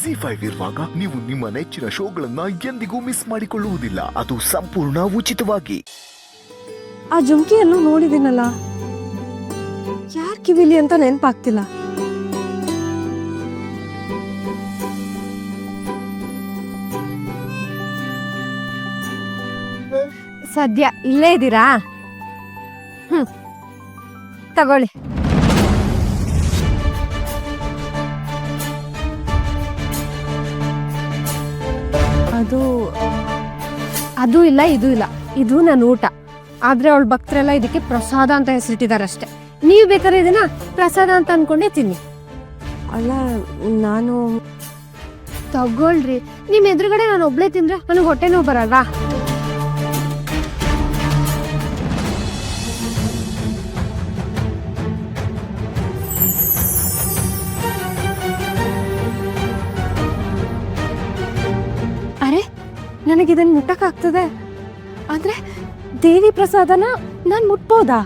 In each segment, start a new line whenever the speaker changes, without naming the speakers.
ಜಿ5 ಇರುವಾಗ ನೀವು ನಿಮ್ಮ ನೆಚ್ಚಿನ ಶೋಗಳನ್ನ ಎಂದಿಗೂ ಮಿಸ್ ಮಾಡಿಕೊಳ್ಳುವುದಿಲ್ಲ. ಅದು ಸಂಪೂರ್ಣ ಉಚಿತವಾಗಿ.
ಆ ಜುಮ್ಕಿಯಲ್ಲೂ ನೋಡಿದಿನಲ್ಲ, ಯಾರ್ ಕಿವಿಲಿ ಅಂತ ನೆನ್ಪಾಗ್ತಿಲ್ಲ. ಸದ್ಯ ಇಲ್ಲೇ ಇದ್ದೀರಾ? ತಗೊಳ್ಳಿ. ಅದು ಇಲ್ಲ, ಇದು ಇಲ್ಲ. ಇದು ನನ್ನ ಊಟ. ಆದ್ರೆ ಅವಳ ಭಕ್ತರೆಲ್ಲ ಇದಕ್ಕೆ ಪ್ರಸಾದ ಅಂತ ಹೆಸರಿಟ್ಟಿದಾರಷ್ಟೇ. ನೀವು ಬೇಕಾದ್ರೆ ಇದನ್ನ ಪ್ರಸಾದ ಅಂತ ಅನ್ಕೊಂಡೇ ತಿನ್ನಿ. ಅಲ್ಲ, ನಾನು ತಗೊಳ್ರಿ. ನಿಮ್ ಎದುರುಗಡೆ ನಾನು ಒಬ್ಳೆ ತಿಂದ್ರೆ ನನಗೆ ಹೊಟ್ಟೆ ನೋವು ಬರಲ್ವಾ? ಅರೆ, ನನಗಿದನ್ನು ಮುಟ್ಟಕ್ಕಾಗ್ತದೆ. ಆದ್ರೆ ದೇವಿ ಪ್ರಸಾದನ ನಾನ್ ಮುಟ್ಬೋದಾ?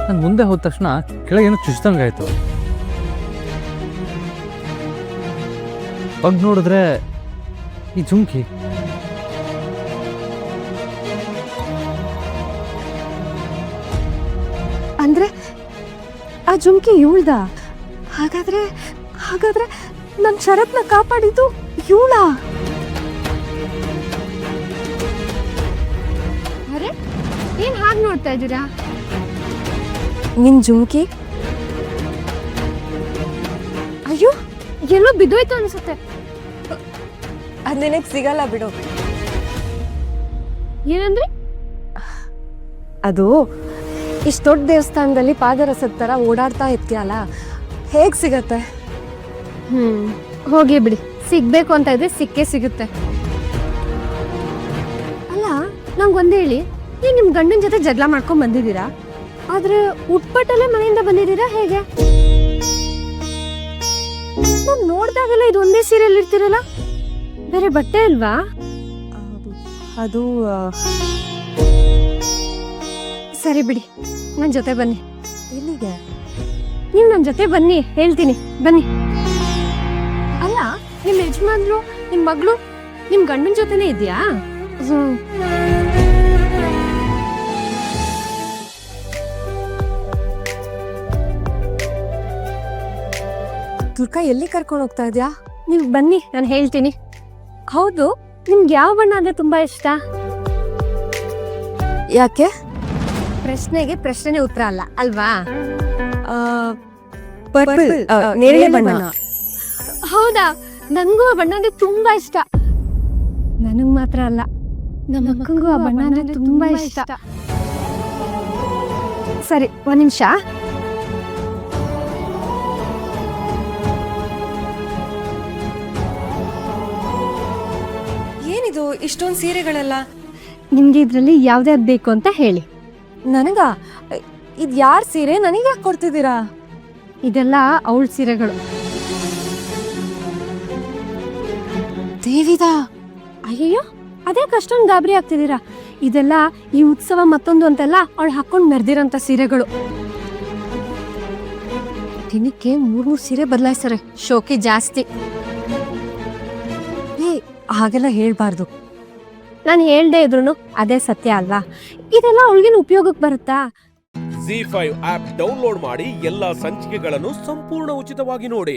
ನಾನು ಮುಂದೆ ಹೋದ ತಕ್ಷಣ ಕೆಳಗೇನೋ ಚುಚ್ಚಿದಂಗಾಯ್ತು. ಬಗ್ ನೋಡಿದ್ರೆ ಈ ಜುಮ್ಕಿ.
ಅಂದ್ರೆ ಆ ಜುಮ್ಕಿ ಇವಳ್ದ? ಹಾಗಾದ್ರೆ ನನ್ ಶರತ್ನ ಕಾಪಾಡಿದ್ದು ಇವಳ? ಅರೆ, ಏನ್ ಹಾಗೆ ನೋಡ್ತಾ ಇದ್ದೀರಾ? ನಿನ್ ಜುಮ್ಕಿ ಅಯ್ಯೋ ಎಲ್ಲೋ ಬಿದ್ದೋಯ್ತು ಅನ್ಸುತ್ತೆ. ಅದ್ ನಿನಗ್ ಸಿಗಲ್ಲ ಬಿಡು. ಏನಂದ್ರೆ? ಅದು ಇಷ್ಟು ದೊಡ್ಡ ದೇವಸ್ಥಾನದಲ್ಲಿ ಪಾದರಸದ ತರ ಓಡಾಡ್ತಾ ಇರ್ತೀಯಲ್ಲ, ಹೇಗ್ ಸಿಗತ್ತೆ? ಹೋಗಿ ಬಿಡಿ. ಸಿಗ್ಬೇಕು ಅಂತ ಇದ್ರೆ ಸಿಕ್ಕೇ ಸಿಗುತ್ತೆ. ಅಲ್ಲ, ನಂಗೊಂದು ಹೇಳಿ, ನೀವು ನಿಮ್ ಗಂಡನ ಜೊತೆ ಜಗಳ ಮಾಡ್ಕೊಂಡ್ ಬಂದಿದ್ದೀರಾ, ಆದ್ರೆ ಉಟ್ಪಟ್ಟಲ್ಲೇ ಮನೆಯಿಂದ ಬಂದಿದ್ದೀರಾ ಹೇಗೆ? ನಾನ್ ನೋಡ್ದಾಗೆಲ್ಲ ಇದು ಒಂದೇ ಸೀರೆಯಲ್ಲಿ ಇರ್ತೀರಲ್ಲ, ಬೇರೆ ಬಟ್ಟೆ ಅಲ್ವಾ? ಅದು ಸರಿ ಬಿಡಿ, ನನ್ನ ಜೊತೆ ಬನ್ನಿ. ಎಲ್ಲಿಗೆ? ನೀವು ನನ್ನ ಜೊತೆ ಬನ್ನಿ, ಹೇಳ್ತೀನಿ, ಬನ್ನಿ. ಅಲ್ಲ, ನಿಮ್ಮ ಯಜಮಾನ್ರು, ನಿಮ್ಮ ಮಗಳು ನಿಮ್ಮ ಗಂಡನ ಜೊತೆನೇ ಇದೆಯಾ? ದುರ್ಗಾ ಎಲ್ಲಿ ಕರ್ಕೊಂಡು ಹೋಗ್ತಾ ಇದ್ಯಾ? ನೀವು ಬನ್ನಿ, ನಾನು ಹೇಳ್ತೀನಿ. ಹೌದು, ನಿಮ್ಗೆ ಯಾವ ಬಣ್ಣ ಅಂದ್ರೆ ತುಂಬಾ ಇಷ್ಟ? ಯಾಕೆ? ಪ್ರಶ್ನೆಗೆ ಪ್ರಶ್ನೆ ಉತ್ತರ ಅಲ್ಲ ಅಲ್ವಾ? ಪರ್ಪಲ್, ನೇರಳೆ ಬಣ್ಣ. ಹೌದಾ? ನನಗೂ ಆ ಬಣ್ಣ ಅಂದ್ರೆ ತುಂಬಾ ಇಷ್ಟ. ನನಗ್ ಮಾತ್ರ ಅಲ್ಲ, ನಮ್ಮ ಅಕ್ಕಂಗೂ ಆ ಬಣ್ಣ ಅಂದ್ರೆ ತುಂಬಾ ಇಷ್ಟ. ಸರಿ, ಒಂದ್ ನಿಮಿಷ. ಏನಿದು ಇಷ್ಟೊಂದು ಸೀರೆಗಳೆಲ್ಲ? ನಿಮ್ಗೆ ಇದ್ರಲ್ಲಿ ಯಾವ್ದ್ಯಾವ್ದು ಬೇಕು ಅಂತ ಹೇಳಿ. ನನಗ ಇದು ಯಾರ ಸೀರೆ? ನನಗೆ ಯಾಕೆ ಕೊಡ್ತಿದ್ದೀರಾ? ಇದೆಲ್ಲ ಅವಳ ಸೀರೆಗಳು. ದೇವಿದಾ? ಅಯ್ಯಯ್ಯೋ, ಅದೇ ಕಷ್ಟೊಂದು ಗಾಬರಿ ಆಗ್ತಿದ್ದೀರಾ? ಇದೆಲ್ಲ ಈ ಉತ್ಸವ ಮತ್ತೊಂದು ಅಂತೆಲ್ಲ ಅವಳು ಹಾಕೊಂಡು ಮೆರೆದಿರೋಂಥ ಸೀರೆಗಳು. ದಿನಕ್ಕೆ 3 ಸೀರೆ ಬದಲಾಯಿಸ್ತಾರೆ, ಶೋಕಿ ಜಾಸ್ತಿ. ಹಾಗೆಲ್ಲ ಹೇಳ್ಬಾರ್ದು. ನಾನು ಹೇಳ್ದೆ ಇದ್ರು ಅದೇ ಸತ್ಯ ಅಲ್ವಾ? ಇದೆಲ್ಲ ಅವಳಿಗೇನು ಉಪಯೋಗಕ್ಕೆ ಬರುತ್ತಾ?
ಜಿ5 ಆಪ್ ಡೌನ್ಲೋಡ್ ಮಾಡಿ ಎಲ್ಲಾ ಸಂಚಿಕೆಗಳನ್ನು ಸಂಪೂರ್ಣ ಉಚಿತವಾಗಿ ನೋಡಿ.